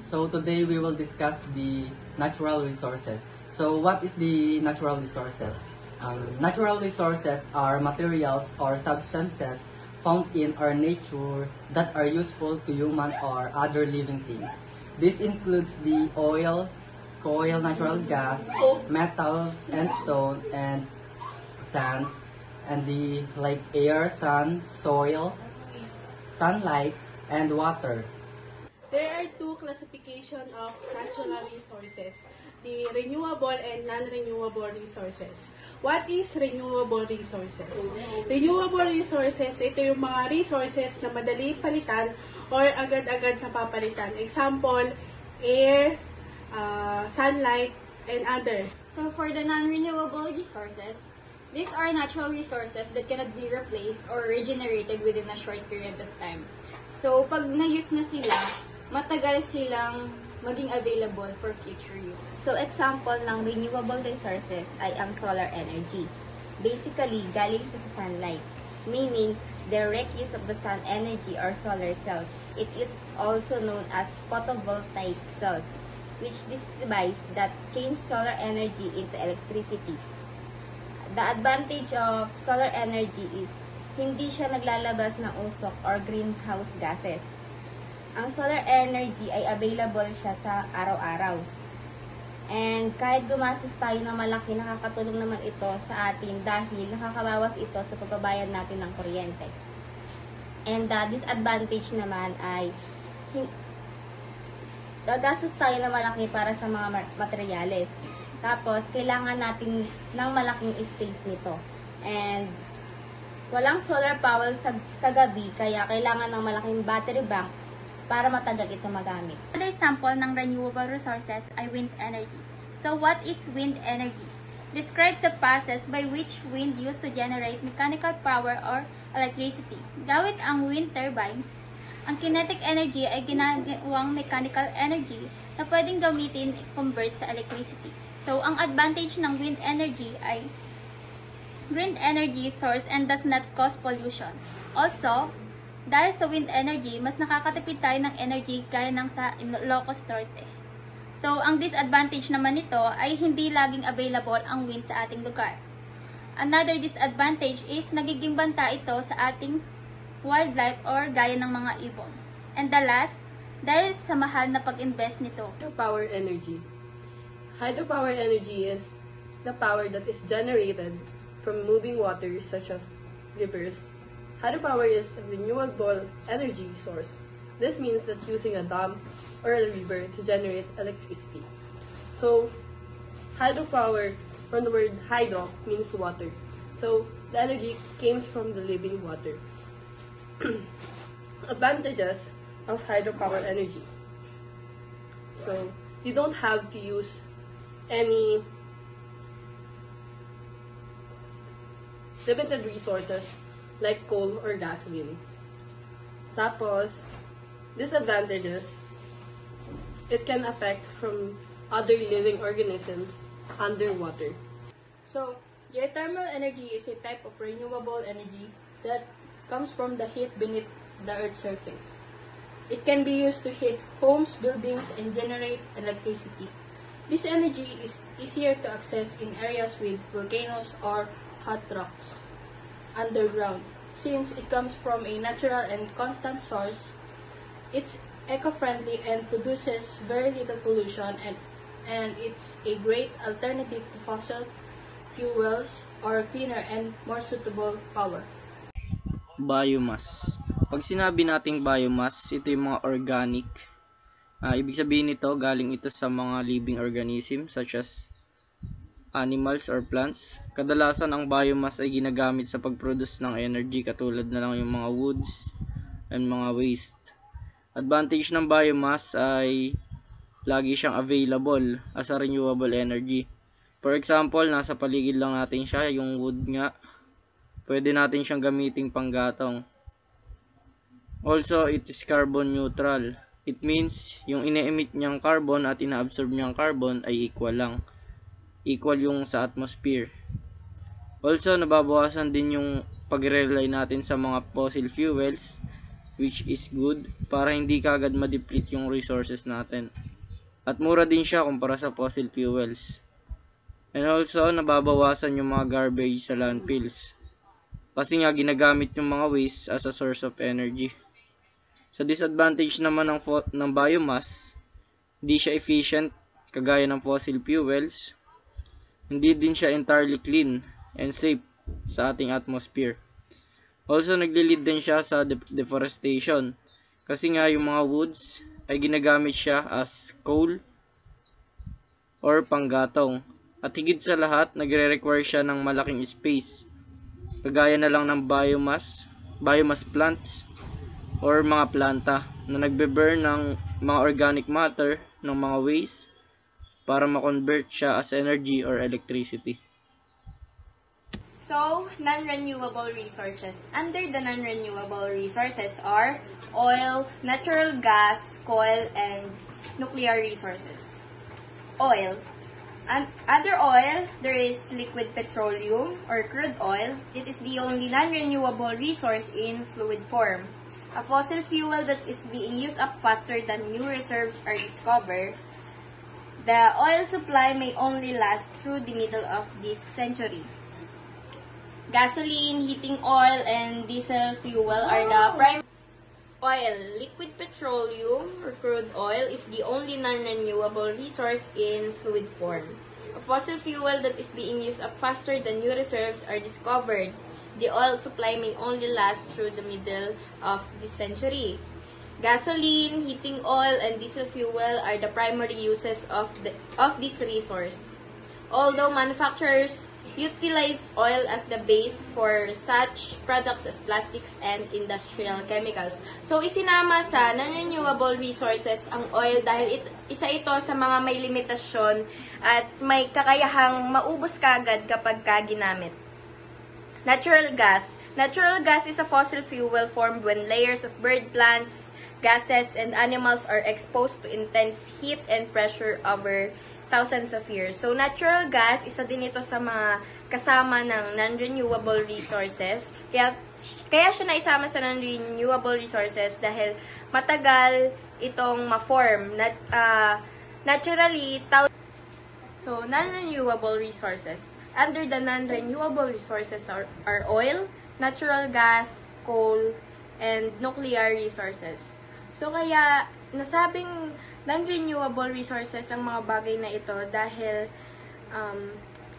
So today we will discuss the natural resources. So what is the natural resources? Natural resources are materials or substances found in our nature that are useful to human or other living things. This includes the oil, coal, natural gas, metals and stone, and sand, and the like air, sun, soil, sunlight, and water. There are two classifications of natural resources, the renewable and non-renewable resources. What is renewable resources? Renewable resources, ito yung mga resources na madali palitan or agad-agad napapalitan. Example, air, sunlight, and other. So for the non-renewable resources, these are natural resources that cannot be replaced or regenerated within a short period of time. So pag na-use na sila, matagal silang maging available for future use. So example ng renewable resources ay ang solar energy. Basically, galing siya sa sunlight, meaning direct use of the sun energy or solar cells. It is also known as photovoltaic cells, which is device that change solar energy into electricity. The advantage of solar energy is hindi siya naglalabas ng usok or greenhouse gases. Ang solar energy ay available siya sa araw-araw. And kahit gumastos tayo ng malaki, nakakatulong naman ito sa atin dahil nakakabawas ito sa pagbabayad natin ng kuryente. And the disadvantage naman ay gagastos tayo ng malaki para sa mga materyales. Tapos, kailangan natin ng malaking space nito. And, walang solar power sa gabi, kaya kailangan ng malaking battery bank para matagal ito magamit. Another sample ng renewable resources ay wind energy. So, what is wind energy? Describes the process by which wind used to generate mechanical power or electricity. Gamit ang wind turbines, ang kinetic energy ay ginagawang mechanical energy na pwedeng gamitin i-convert sa electricity. So, ang advantage ng wind energy ay wind energy source and does not cause pollution. Also, dahil sa wind energy, mas nakakatipid tayo ng energy gaya ng sa Ilocos Norte. So, ang disadvantage naman nito ay hindi laging available ang wind sa ating lugar. Another disadvantage is nagiging banta ito sa ating wildlife or gaya ng mga ibon. And the last, dahil sa mahal na pag-invest nito. Hydropower energy. Hydropower energy is the power that is generated from moving waters such as rivers. Hydropower is a renewable energy source. This means that using a dam or a river to generate electricity. So, hydropower, from the word hydro, means water. So, the energy comes from the living water. Advantages of hydropower energy. So, you don't have to use any limited resources like coal or gasoline. Tapos, disadvantages, it can affect from other living organisms underwater. So, geothermal energy is a type of renewable energy that comes from the heat beneath the Earth's surface. It can be used to heat homes, buildings, and generate electricity. This energy is easier to access in areas with volcanoes or hot rocks underground. Since it comes from a natural and constant source, it's eco-friendly and produces very little pollution, and it's a great alternative to fossil fuels or cleaner and more suitable power. Biomass. Pag sinabi nating biomass, ito yung mga organic. Ibig sabihin nito, galing ito sa mga living organisms such as animals or plants. Kadalasan ang biomass ay ginagamit sa pag-produce ng energy katulad na lang yung mga woods and mga waste. Advantage ng biomass ay lagi siyang available as a renewable energy. For example, nasa paligid lang natin siya, yung wood nga. Pwede natin siyang gamiting panggatong. Also, it is carbon neutral. It means, yung ine-emit niyang carbon at ina-absorb niyang carbon ay equal lang. Equal yung sa atmosphere. Also, nababawasan din yung pag-rely natin sa mga fossil fuels which is good para hindi kagad ma-deplete yung resources natin. At mura din siya kumpara sa fossil fuels. And also, nababawasan yung mga garbage sa landfills. Kasi nga ginagamit yung mga waste as a source of energy. Sa disadvantage naman ng biomass, hindi siya efficient kagaya ng fossil fuels. Hindi din siya entirely clean and safe sa ating atmosphere. Also, naglilid din siya sa deforestation. Kasi nga yung mga woods ay ginagamit siya as coal or panggatong. At higit sa lahat, nagre-require siya ng malaking space. Kagaya na lang ng biomass plants or mga planta na nagbe-burn ng mga organic matter ng mga waste para ma-convert siya as energy or electricity. So, non-renewable resources. Under the non-renewable resources are oil, natural gas, coal, and nuclear resources. Oil. Under oil, there is liquid petroleum or crude oil. It is the only non-renewable resource in fluid form. A fossil fuel that is being used up faster than new reserves are discovered. The oil supply may only last through the middle of this century. Gasoline, heating oil, and diesel fuel are the prime. Oil, liquid petroleum or crude oil is the only non-renewable resource in fluid form. A fossil fuel that is being used up faster than new reserves are discovered. The oil supply may only last through the middle of this century. Gasoline, heating oil, and diesel fuel are the primary uses of this resource. Although manufacturers utilize oil as the base for such products as plastics and industrial chemicals. So, isinama sa non-renewable resources ang oil dahil isa ito sa mga may limitasyon at may kakayahang maubos kagad kapag ginamit. Natural gas. Natural gas is a fossil fuel formed when layers of bird plants, gases, and animals are exposed to intense heat and pressure over thousands of years. So, natural gas, isa din ito sa mga kasama ng non-renewable resources. Kaya siya naisama sa non-renewable resources dahil matagal itong ma-form. Naturally, so, non-renewable resources. Under the non-renewable resources are oil, natural gas, coal, and nuclear resources. So, kaya nasabing non-renewable resources ang mga bagay na ito dahil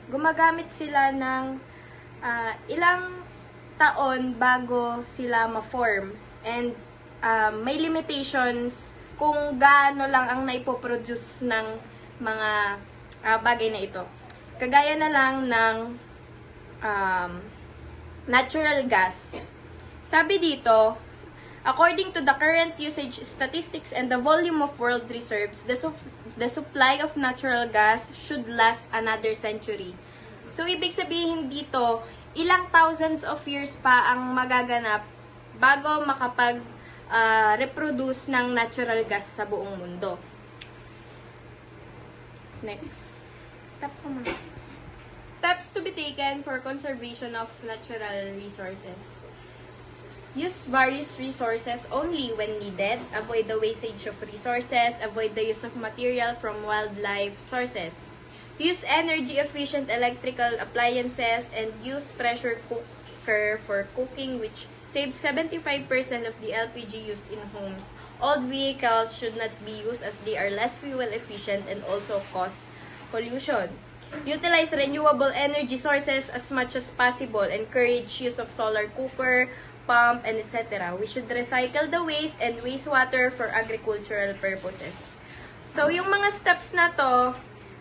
gumagamit sila ng ilang taon bago sila ma-form and may limitations kung gaano lang ang naipoproduce ng mga bagay na ito. Kagaya na lang ng natural gas. Sabi dito, according to the current usage statistics and the volume of world reserves, the supply of natural gas should last another century. So, ibig sabihin dito, ilang thousands of years pa ang magaganap bago makapag-reproduce ng natural gas sa buong mundo. Next. Stop ko muna. Steps to be taken for conservation of natural resources. Use various resources only when needed. Avoid the wastage of resources. Avoid the use of material from wildlife sources. Use energy-efficient electrical appliances and use pressure cooker for cooking, which saves 75% of the LPG used in homes. Old vehicles should not be used as they are less fuel efficient and also cause pollution. Utilize renewable energy sources as much as possible. Encourage use of solar cooker, pump, and etc. We should recycle the waste and wastewater for agricultural purposes. So, yung mga steps na to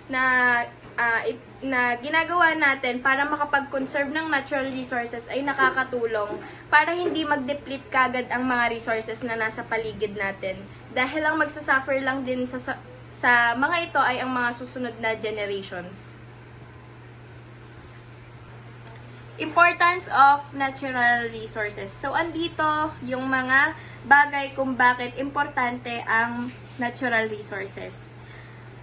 na ginagawa natin para makapag-conserve ng natural resources ay nakakatulong para hindi mag-deplete kagad ang mga resources na nasa paligid natin. Dahil ang magsasuffer lang din sa mga ito ay ang mga susunod na generations. Importance of natural resources. So, andito yung mga bagay kung bakit importante ang natural resources.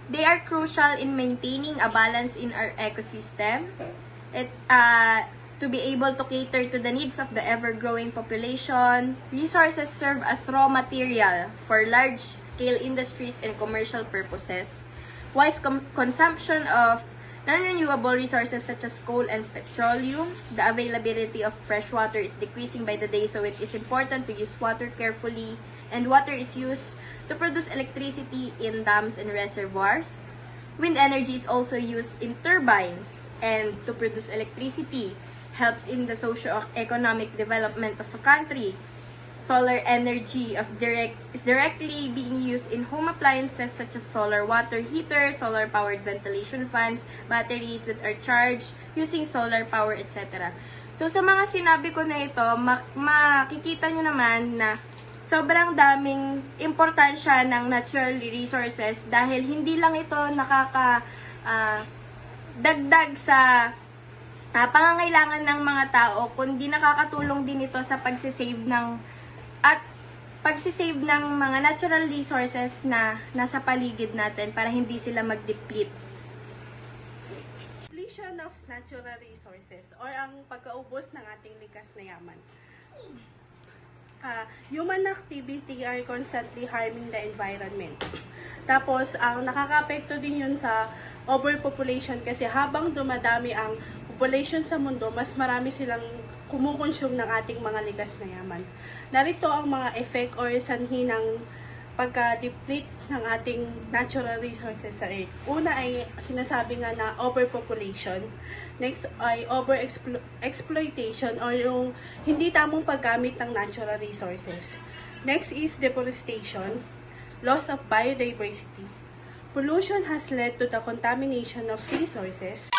They are crucial in maintaining a balance in our ecosystem. to be able to cater to the needs of the ever-growing population. Resources serve as raw material for large-scale industries and commercial purposes. Wise consumption of non-renewable resources such as coal and petroleum. The availability of fresh water is decreasing by the day, so it is important to use water carefully, and water is used to produce electricity in dams and reservoirs. Wind energy is also used in turbines and to produce electricity, helps in the socio-economic development of a country. Solar energy is directly being used in home appliances such as solar water heaters, solar-powered ventilation fans, batteries that are charged using solar power, etc. So, sa mga sinabi ko na ito, makikita nyo naman na sobrang daming importansya ng natural resources dahil hindi lang ito dagdag sa pangangailangan ng mga tao, kundi nakakatulong din ito sa pagsisave ng mga natural resources na nasa paligid natin para hindi sila mag-deplete. Depletion of natural resources or ang pagkaubos ng ating likas na yaman. Human activity are constantly harming the environment. Tapos, ang nakaka-apekto din yun sa overpopulation kasi habang dumadami ang population sa mundo, mas marami silang kumukonsume ng ating mga likas na yaman. Narito ang mga effect or sanhi ng pagka-deplete ng ating natural resources sa Earth. Una ay sinasabi nga na overpopulation. Next ay overexploitation or yung hindi tamang paggamit ng natural resources. Next is deforestation, loss of biodiversity. Pollution has led to the contamination of resources.